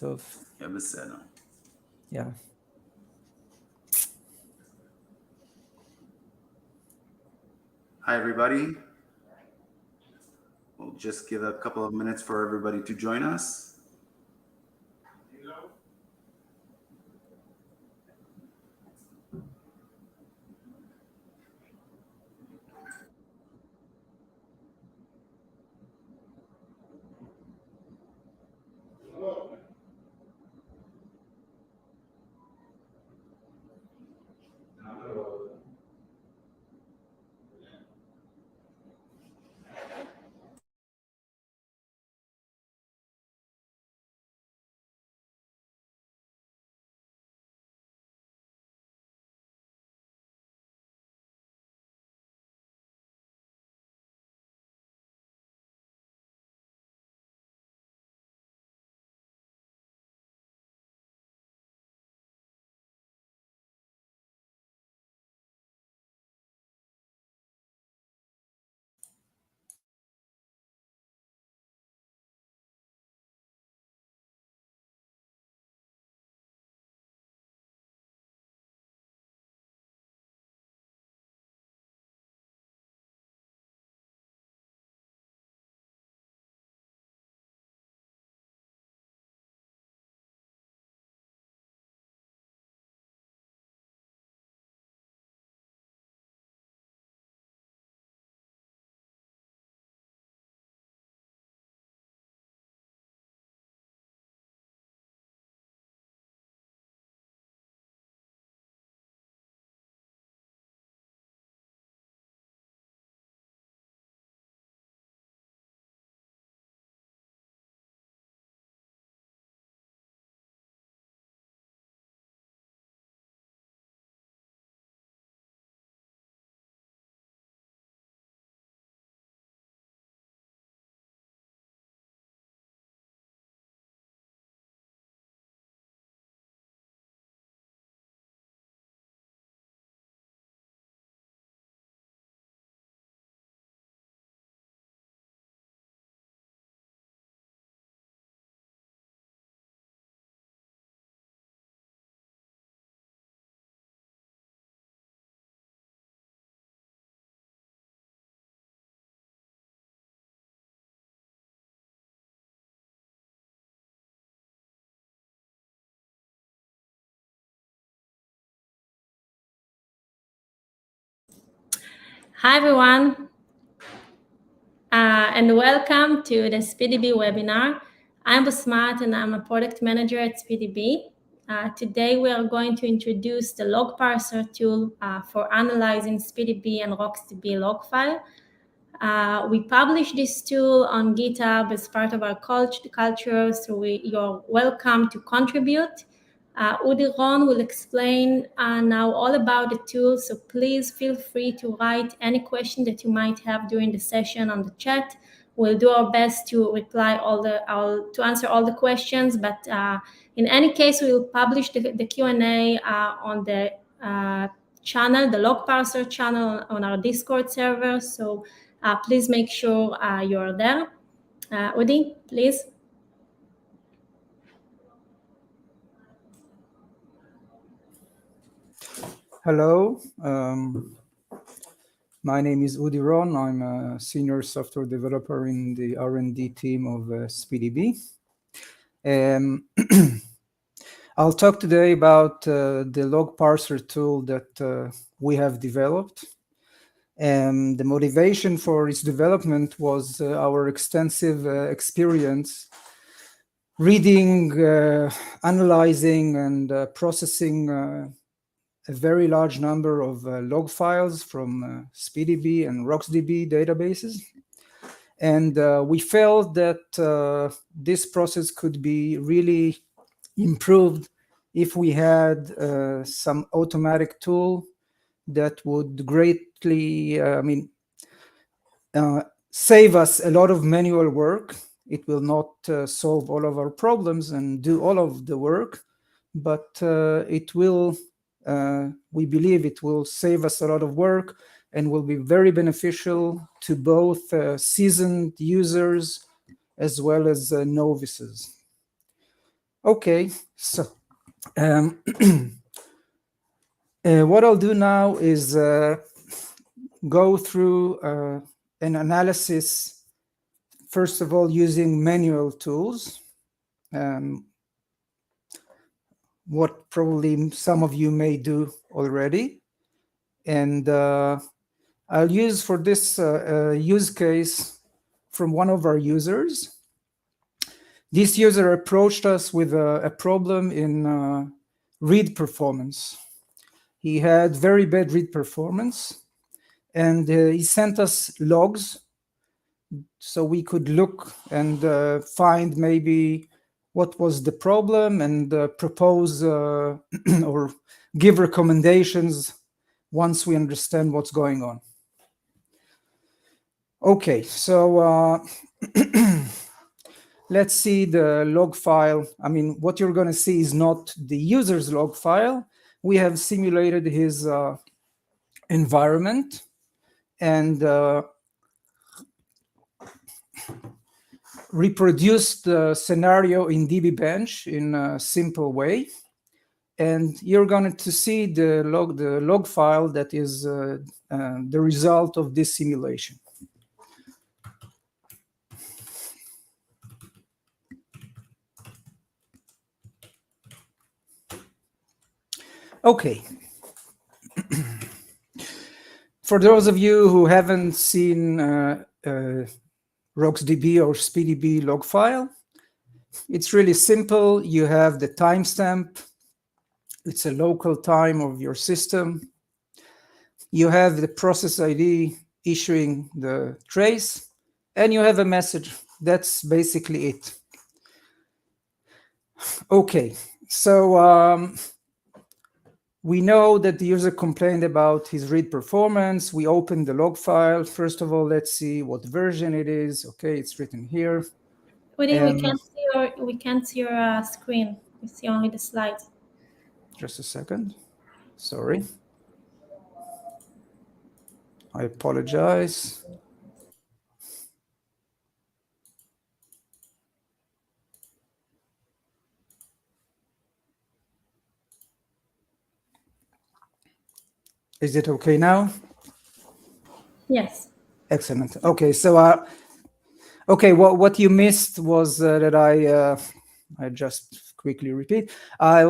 טוב. יהיה בסדר. Yeah. Hi, everybody. We'll just give a couple of minutes for everybody to join us. Hi, everyone, and welcome to the Speedb webinar. I'm Basmat, and I'm a product manager at Speedb. Today, we are going to introduce the log parser tool for analyzing Speedb and RocksDB log file. We publish this tool on GitHub as part of our culture, so you're welcome to contribute. Udi Ron will explain now all about the tool, so please feel free to write any question that you might have during the session on the chat. We'll do our best to reply to answer all the questions, but in any case, we'll publish the Q&A on the channel, the log parser channel on our Discord server, so please make sure you're there. Udi, please. Hello, my name is Udi Ron. I'm a senior software developer in the R&D team of Speedb. I'll talk today about the log parser tool that we have developed. The motivation for its development was our extensive experience reading, analyzing, and processing a very large number of log files from Speedb and RocksDB databases. And we felt that this process could be really improved if we had some automatic tool that would greatly, save us a lot of manual work. It will not solve all of our problems and do all of the work, but it will, we believe it will save us a lot of work and will be very beneficial to both seasoned users as well as novices. Okay, so what I'll do now is go through an analysis, first of all, using manual tools. What probably some of you may do already. And I'll use for this use case from one of our users. This user approached us with a problem in read performance. He had very bad read performance, and he sent us logs so we could look and find maybe what was the problem and propose or give recommendations once we understand what's going on. Okay, so let's see the log file. I mean, what you're going to see is not the user's log file. We have simulated his environment and reproduced the scenario in dbbench in a simple way. And you're going to see the log file that is the result of this simulation. Okay. For those of you who haven't seen RocksDB or Speedb log file, it's really simple. You have the timestamp. It's a local time of your system. You have the process ID issuing the trace, and you have a message. That's basically it. Okay, so we know that the user complained about his read performance. We opened the log file. First of all, let's see what version it is. Okay, it's written here. Woody, we can't see your screen. We see only the slides. Just a second. Sorry. I apologize. Is it okay now? Yes. Excellent. Okay, so okay, what you missed was that I just quickly repeat. I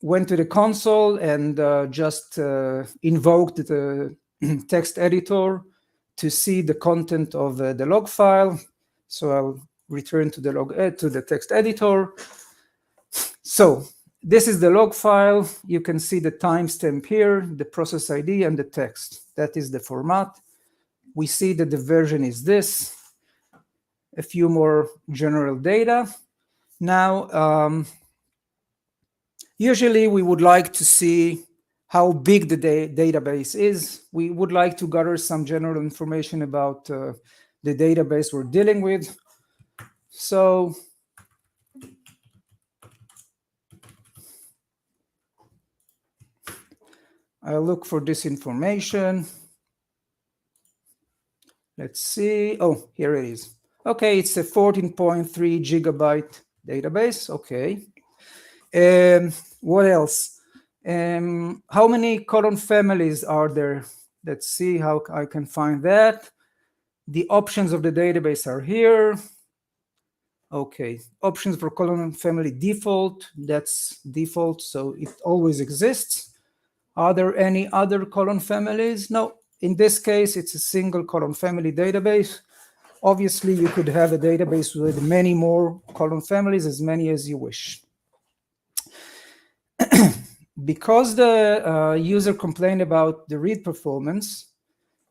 went to the console and just invoked the text editor to see the content of the log file. So I'll return to the text editor. So this is the log file. You can see the timestamp here, the process ID, and the text. That is the format. We see that the version is this. A few more general data. Now, usually we would like to see how big the database is. We would like to gather some general information about the database we're dealing with. So I'll look for this information. Let's see. Oh, here it is. Okay, it's a 14.3 gigabyte database. Okay. What else? How many column families are there? Let's see how I can find that. The options of the database are here. Okay, options for column family default. That's default, so it always exists. Are there any other column families? No. In this case, it's a single column family database. Obviously, you could have a database with many more column families, as many as you wish. Because the user complained about the read performance,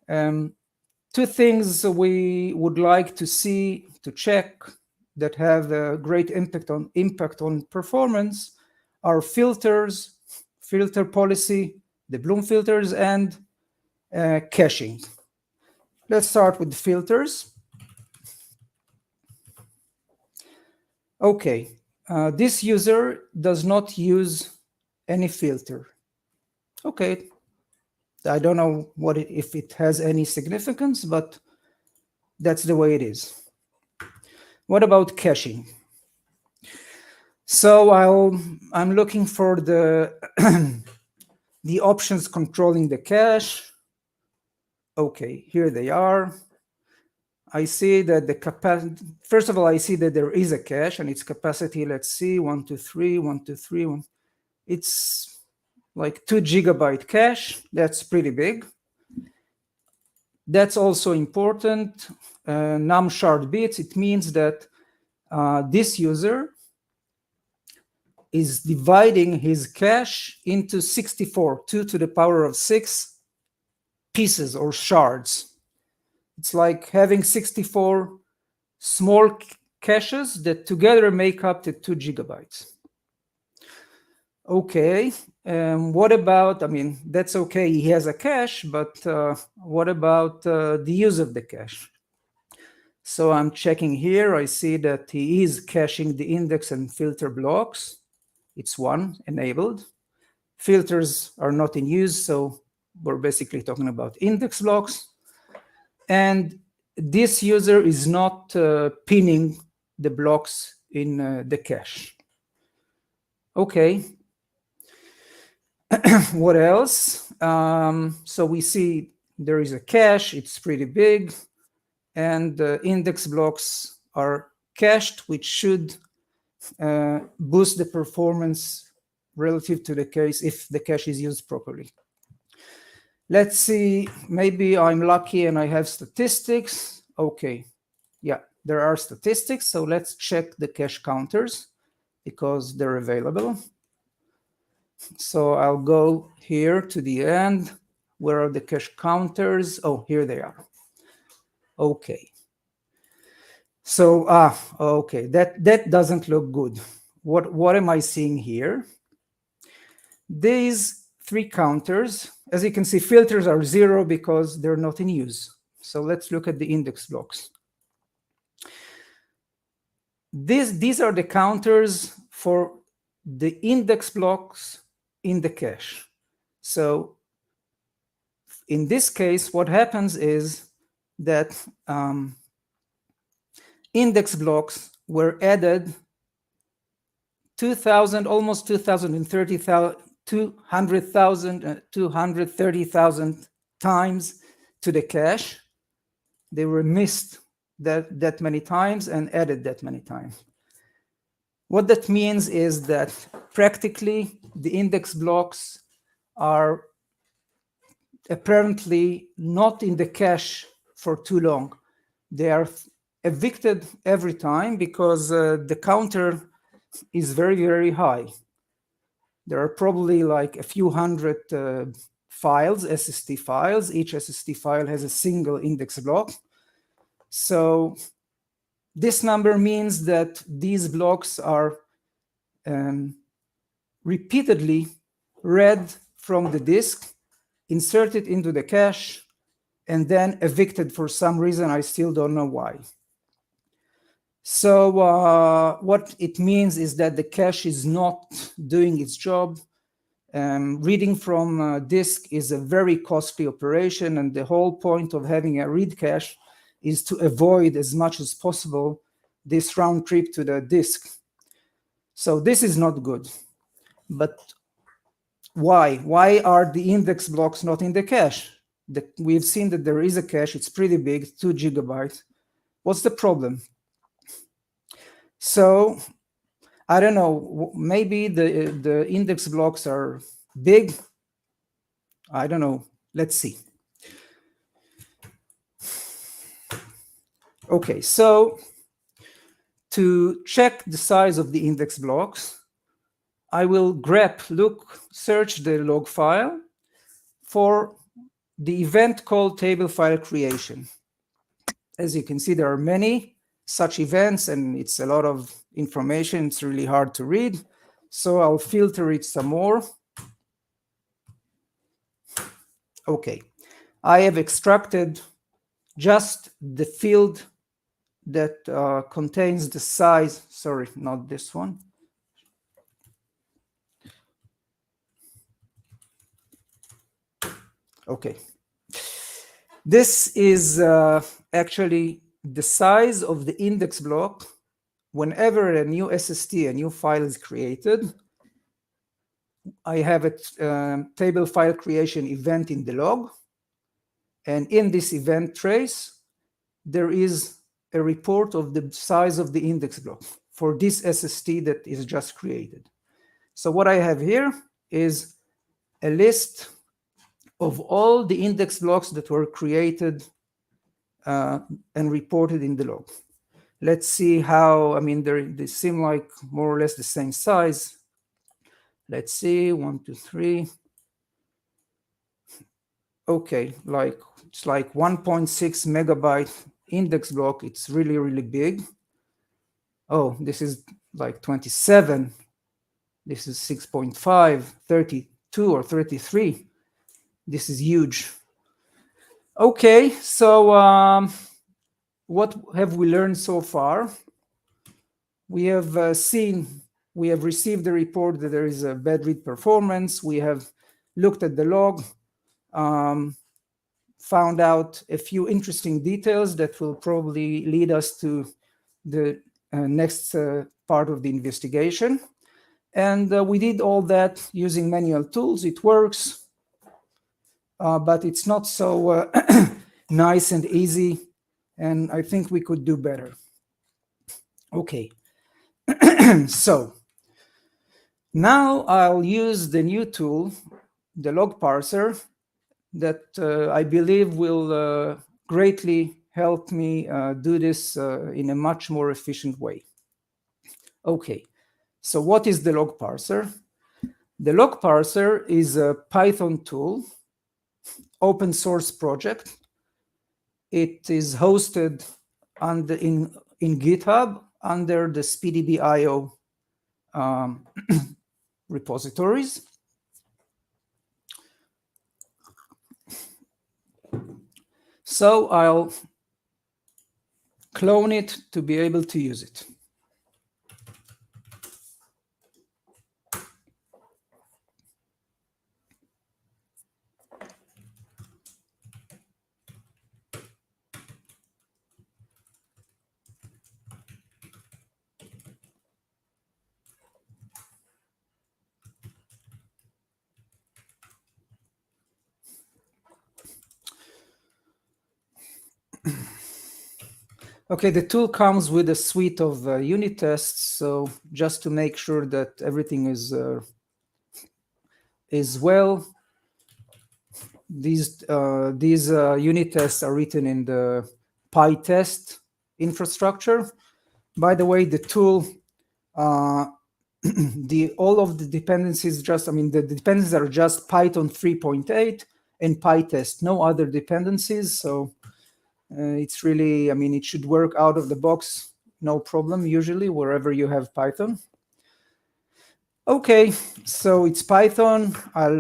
two things we would like to see, to check, that have a great impact on performance are filters, filter policy, the Bloom filters, and caching. Let's start with the filters. Okay, this user does not use any filter. Okay, I don't know if it has any significance, but that's the way it is. What about caching? So I'm looking for the the options controlling the cache. Okay, here they are. I see that the capacity, first of all, I see that there is a cache and its capacity, let's see, 123, 123, it's like 2 GB cache. That's pretty big. That's also important. Num shard bits, it means that this user is dividing his cache into 64, 2 to the power of 6 pieces or shards. It's like having 64 small caches that together make up the 2 GB. Okay, what about, I mean, that's okay, he has a cache, but what about the use of the cache? So I'm checking here, I see that he is caching the index and filter blocks. It's one enabled. Filters are not in use, so we're basically talking about index blocks. And this user is not pinning the blocks in the cache. Okay. What else? So we see there is a cache, it's pretty big, and the index blocks are cached, which should boost the performance relative to the case if the cache is used properly. Let's see, maybe I'm lucky and I have statistics. Okay, yeah, there are statistics. So let's check the cache counters because they're available. So I'll go here to the end. Where are the cache counters? Oh, here they are. Okay. So, okay, that doesn't look good. What am I seeing here? These 3 counters, as you can see, filters are 0 because they're not in use. So let's look at the index blocks. These are the counters for the index blocks in the cache. So in this case, what happens is that index blocks were added 2,000, almost 230,000 times to the cache. They were missed that many times and added that many times. What that means is that practically the index blocks are apparently not in the cache for too long. They are evicted every time because the counter is very, very high. There are probably like a few hundred files, SST files. Each SST file has a single index block. So this number means that these blocks are repeatedly read from the disk, inserted into the cache, and then evicted for some reason. I still don't know why. So what it means is that the cache is not doing its job. Reading from disk is a very costly operation, and the whole point of having a read cache is to avoid as much as possible this round trip to the disk. So this is not good. But why? Why are the index blocks not in the cache? We've seen that there is a cache, it's pretty big, 2 GB. What's the problem? So I don't know, maybe the index blocks are big. I don't know. Let's see. Okay, so to check the size of the index blocks, I will search the log file for the event called table file creation. As you can see, there are many such events, and it's a lot of information. It's really hard to read. So I'll filter it some more. Okay, I have extracted just the field that contains the size. Sorry, not this one. Okay. This is actually the size of the index block whenever a new SST, a new file is created, I have a table file creation event in the log. And in this event trace, there is a report of the size of the index block for this SST that is just created. So what I have here is a list of all the index blocks that were created and reported in the log. Let's see how, they seem like more or less the same size. Let's see, 1, 2, 3. Okay, it's like 1.6 megabyte index block. It's really, really big. Oh, this is like 27. This is 6.5, 32 or 33. This is huge. Okay, so what have we learned so far? We have received the report that there is a bad read performance. We have looked at the log, found out a few interesting details that will probably lead us to the next part of the investigation. And we did all that using manual tools. It works, but it's not so nice and easy. And I think we could do better. Okay. So now I'll use the new tool, the log parser, that I believe will greatly help me do this in a much more efficient way. Okay, so what is the log parser? The log parser is a Python tool, open source project. It is hosted in GitHub under the Speedb.io repositories. So I'll clone it to be able to use it. Okay, the tool comes with a suite of unit tests. So just to make sure that everything is well, these unit tests are written in the PyTest infrastructure. By the way, the tool, all of the dependencies the dependencies are just Python 3.8 and PyTest, no other dependencies. So it's really, it should work out of the box, no problem, usually, wherever you have Python. Okay, so it's Python. I'll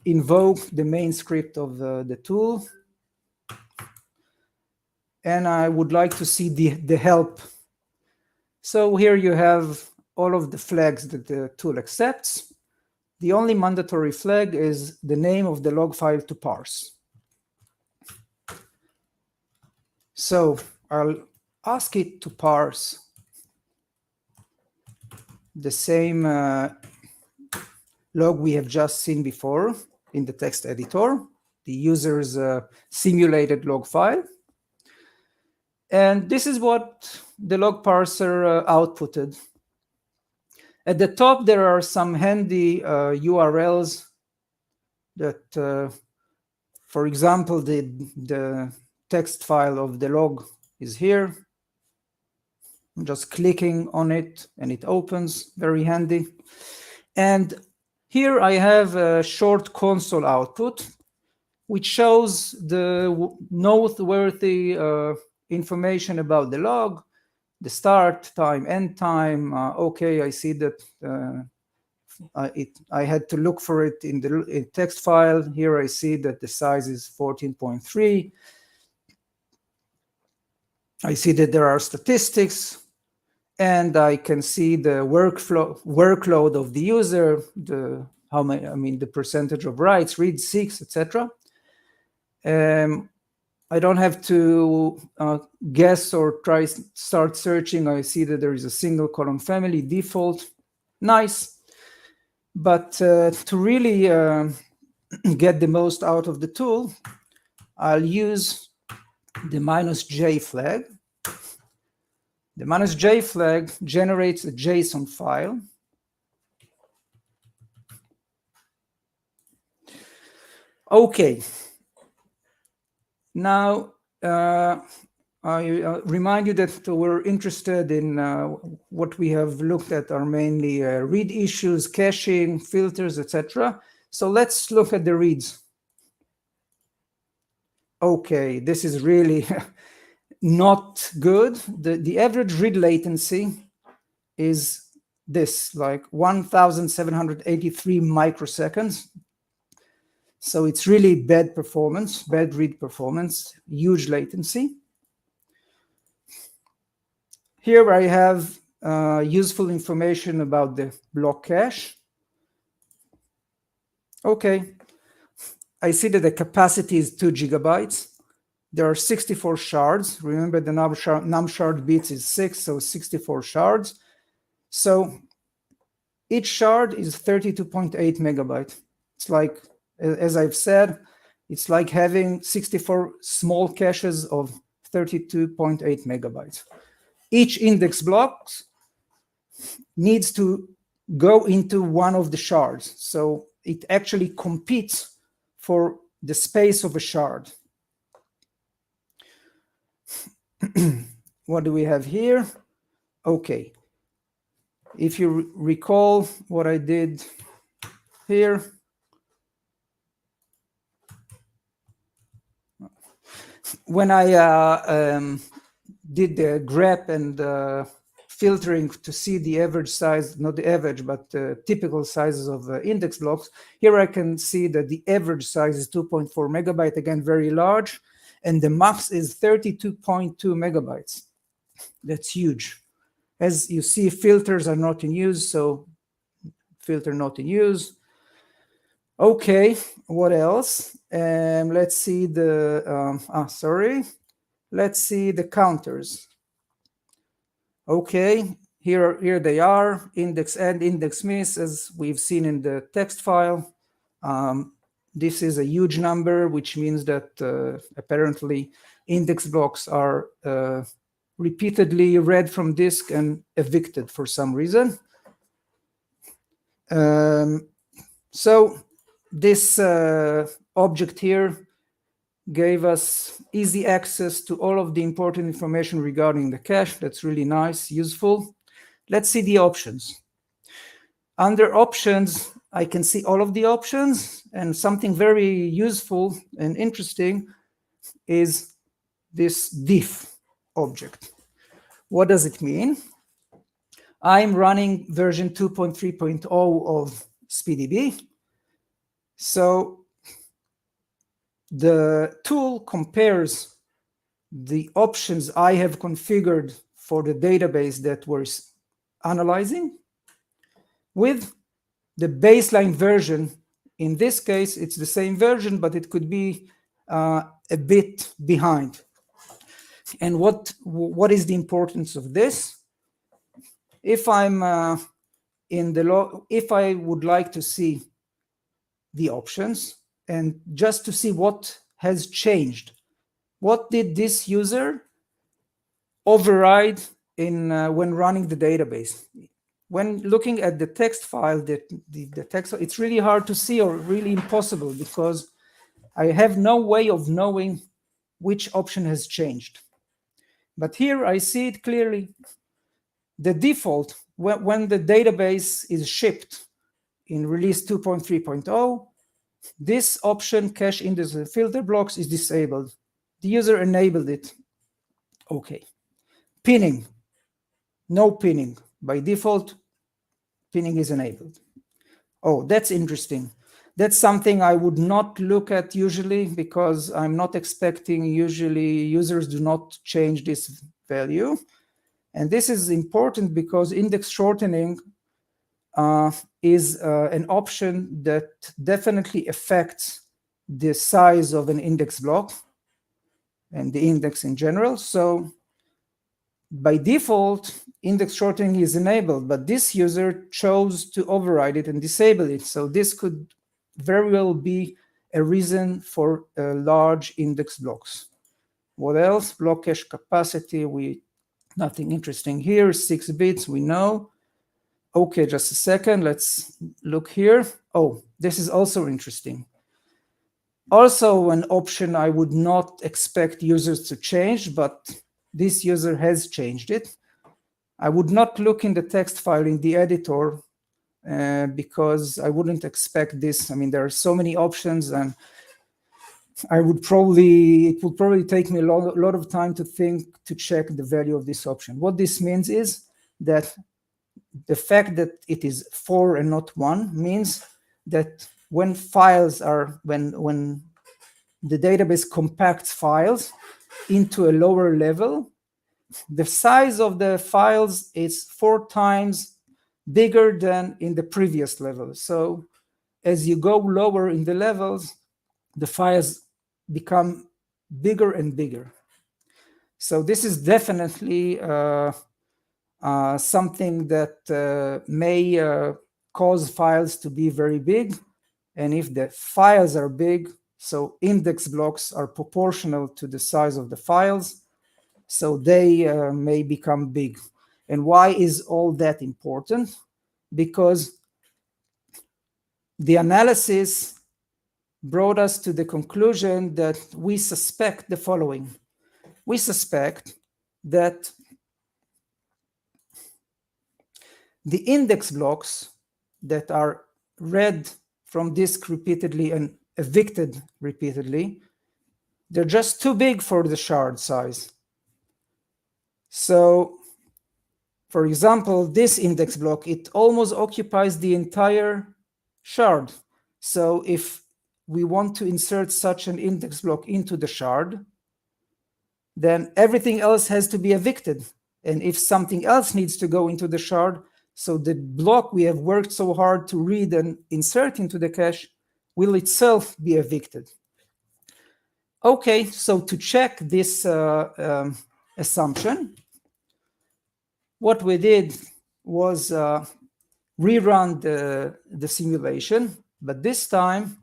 invoke the main script of the tool. And I would like to see the help. So here you have all of the flags that the tool accepts. The only mandatory flag is the name of the log file to parse. So I'll ask it to parse the same log we have just seen before in the text editor, the user's simulated log file. And this is what the log parser outputted. At the top, there are some handy URLs that, for example, the text file of the log is here. I'm just clicking on it and it opens, very handy. And here I have a short console output, which shows the noteworthy information about the log, the start time, end time. Okay, I see that I had to look for it in the text file. Here I see that the size is 14.3. I see that there are statistics, and I can see the workload of the user, the percentage of writes, reads, seeks, etc. I don't have to guess or start searching. I see that there is a single column family default. Nice. But to really get the most out of the tool, I'll use the -j flag. The -j flag generates a JSON file. Okay. Now, I remind you that we're interested in what we have looked at are mainly read issues, caching, filters, etc. So let's look at the reads. Okay, this is really not good. The average read latency is this, like 1,783 microseconds. So it's really bad performance, bad read performance, huge latency. Here I have useful information about the block cache. Okay, I see that the capacity is 2 gigabytes. There are 64 shards. Remember, the num shard bits is 6, so 64 shards. So each shard is 32.8 megabytes. It's like, as I've said, it's like having 64 small caches of 32.8 megabytes. Each index block needs to go into one of the shards. So it actually competes for the space of a shard. What do we have here? Okay. If you recall what I did here, when I did the grep and filtering to see the average size, not the average, but typical sizes of index blocks, here I can see that the average size is 2.4 megabyte, again, very large, and the max is 32.2 megabytes. That's huge. As you see, filters are not in use, so filter not in use. Okay, what else? Let's see the, let's see the counters. Okay, here they are, index and index miss, as we've seen in the text file. This is a huge number, which means that apparently index blocks are repeatedly read from disk and evicted for some reason. So this object here gave us easy access to all of the important information regarding the cache. That's really nice, useful. Let's see the options. Under options, I can see all of the options, and something very useful and interesting is this diff object. What does it mean? I'm running version 2.3.0 of Speedb. So the tool compares the options I have configured for the database that we're analyzing with the baseline version. In this case, it's the same version, but it could be a bit behind. And what is the importance of this? If I'm in the log, if I would like to see the options and just to see what has changed, what did this user override in when running the database? When looking at the text file, the text, it's really hard to see, or really impossible, because I have no way of knowing which option has changed. But here I see it clearly. The default, when the database is shipped in release 2.3.0, this option, cache index and filter blocks, is disabled. The user enabled it. Okay. Pinning. No pinning. By default, pinning is enabled. Oh, that's interesting. That's something I would not look at usually, because I'm not expecting, usually users do not change this value. And this is important because index shortening is an option that definitely affects the size of an index block. and the index in general. So by default, index shortening is enabled, but this user chose to override it and disable it. So this could very well be a reason for large index blocks. What else? Block cache capacity, nothing interesting here, 6 bits, we know. Okay, just a second, let's look here. Oh, this is also interesting. Also an option I would not expect users to change, but this user has changed it. I would not look in the text file in the editor because I wouldn't expect this. I mean, there are so many options, and it would probably take me a lot of time to check the value of this option. What this means is that the fact that it is 4 and not 1 means that when the database compacts files into a lower level, the size of the files is 4 times bigger than in the previous level. So as you go lower in the levels, the files become bigger and bigger. So this is definitely something that may cause files to be very big. And if the files are big, so index blocks are proportional to the size of the files, so they may become big. And why is all that important? Because the analysis brought us to the conclusion that we suspect the following. We suspect that the index blocks that are read from disk repeatedly and evicted repeatedly, they're just too big for the shard size. So, for example, this index block, it almost occupies the entire shard. So if we want to insert such an index block into the shard, then everything else has to be evicted. And if something else needs to go into the shard, so the block we have worked so hard to read and insert into the cache will itself be evicted. Okay, so to check this assumption, what we did was rerun the simulation, but this time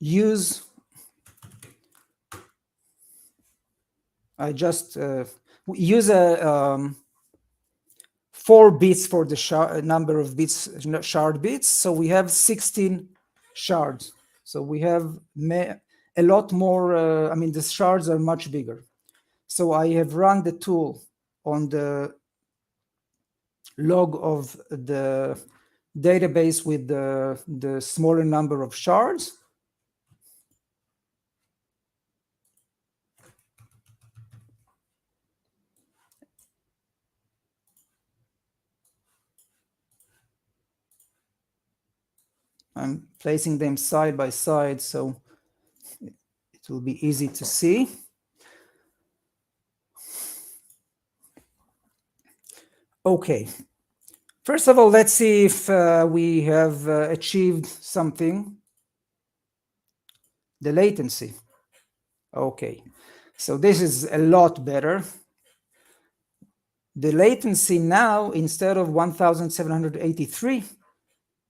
use a 4 bits for the number of bits, shard bits. So we have 16 shards. So we have a lot more, I mean, the shards are much bigger. So I have run the tool on the log of the database with the smaller number of shards. I'm placing them side by side, so it will be easy to see. Okay, first of all, let's see if we have achieved something. The latency. Okay, so this is a lot better. The latency now, instead of 1783,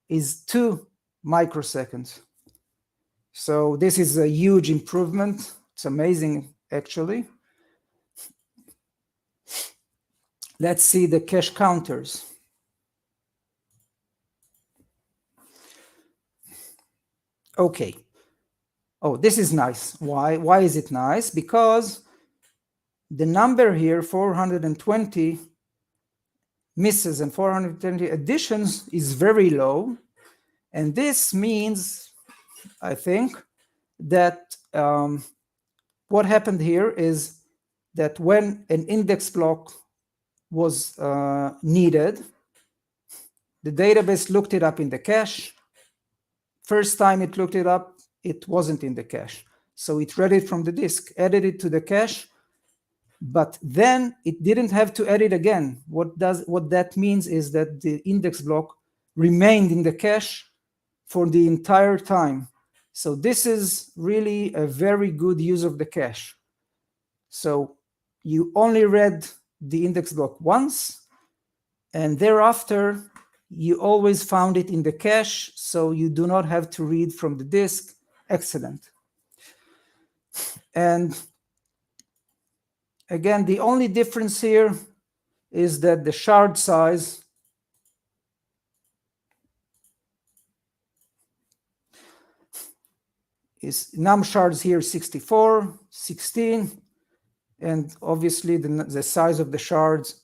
is 2 microseconds. So this is a huge improvement. It's amazing, actually. Let's see the cache counters. Okay. Oh, this is nice. Why is it nice? Because the number here, 420 misses and 420 additions, is very low. And this means, I think, that what happened here is that when an index block was needed, the database looked it up in the cache. First time it looked it up, it wasn't in the cache. So it read it from the disk, added it to the cache, but then it didn't have to add it again. What that means is that the index block remained in the cache for the entire time. So this is really a very good use of the cache. So you only read the index block once, and thereafter you always found it in the cache, so you do not have to read from the disk. Excellent. And again, the only difference here is that the shard size is num shards here 64, 16, and obviously the size of the shards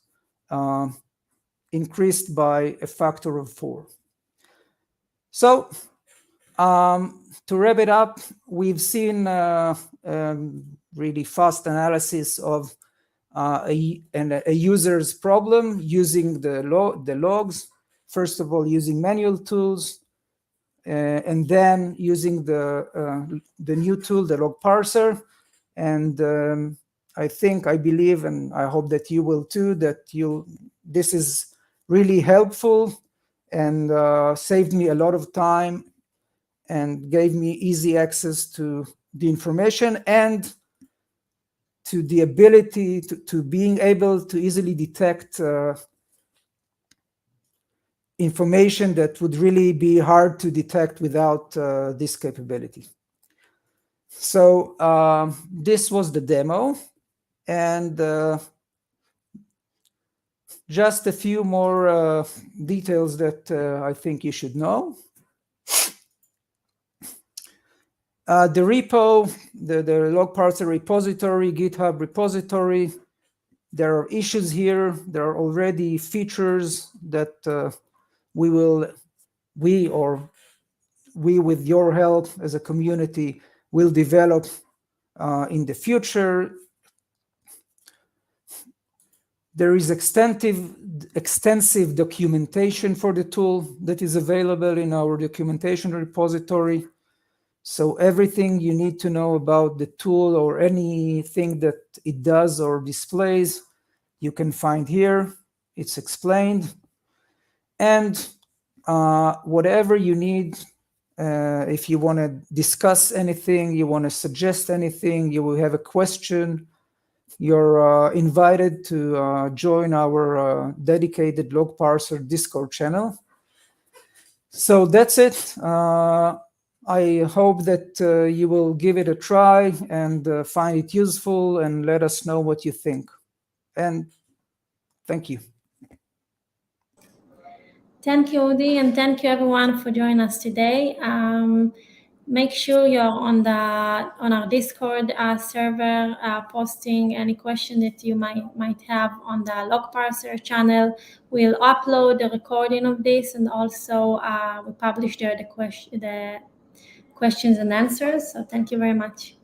increased by a factor of 4. So to wrap it up, we've seen really fast analysis of a user's problem using the logs. First of all, using manual tools, and then using the new tool, the log parser. And I believe, and I hope that you will too, that this is really helpful and saved me a lot of time and gave me easy access to the information and to the ability to being able to easily detect information that would really be hard to detect without this capability. So this was the demo, and just a few more details that I think you should know. The repo, the log parser repository, GitHub repository, there are issues here. There are already features that we with your help as a community will develop in the future. There is extensive documentation for the tool that is available in our documentation repository. So everything you need to know about the tool or anything that it does or displays, you can find here. It's explained. And whatever you need, if you want to discuss anything, you want to suggest anything, you will have a question, you're invited to join our dedicated log parser Discord channel. So that's it. I hope that you will give it a try and find it useful and let us know what you think. And thank you. Thank you, Udi, and thank you everyone for joining us today. Make sure you're on our Discord server, posting any question that you might have on the log parser channel. We'll upload the recording of this, and also we publish there the questions and answers. So thank you very much.